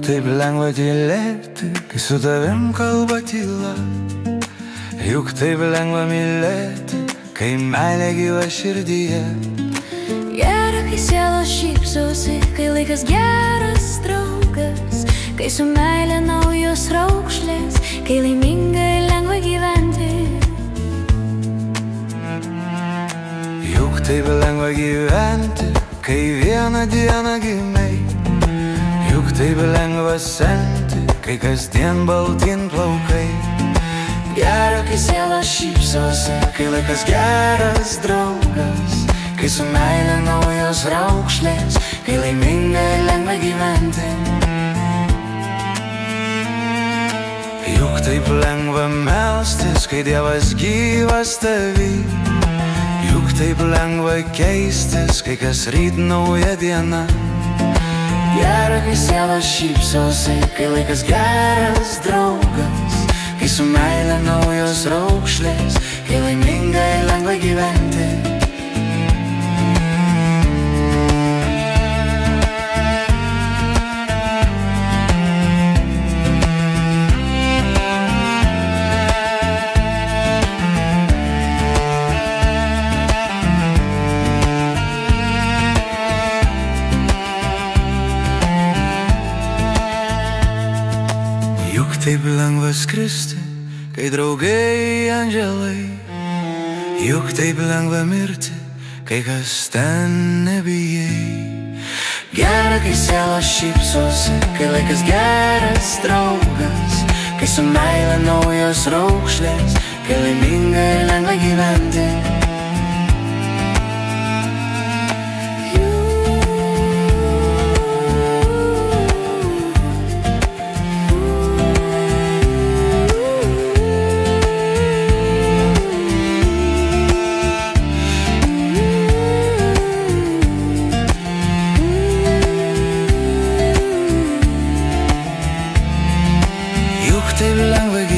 taip lengva tylėti, kai su tavim kalba tyla. Juk taip lengva mylėti, kai meilė gyva širdyje. Gera, kai sielos šypsosi, kai laikas geras draugas, kai su meilė naujos raukšlės, kai laimingai lengva gyventi. Juk taip lengva gyventi, kai vieną dieną gimei. Juk taip lengva senti, kai kasdien baltin plaukai. Gera, kai sielos šypsosi, kai laikas geras draugas, kai su meilė naujos raukšlės, kai laimingai lengva gyventi. Juk taip lengva melstis, kai Dievas gyvas tavy. Juk taip lengva keistis, kai kas ryt nauja diena. Gera, kai sielos šypsosi, kai laikas geras draugas, kai su meilė naujos raukšlės, kai laimingai lengva gyventi. Juk taip lengva skristi, kai draugai angelai. Juk taip lengva mirti, kai kas ten nebijai. Gera, kai sielos šypsosi, kai laikas geras draugas, kai su meilė naujos raukšlės, kai laimingai lengva gyventi. Juk taip lengva gyventi,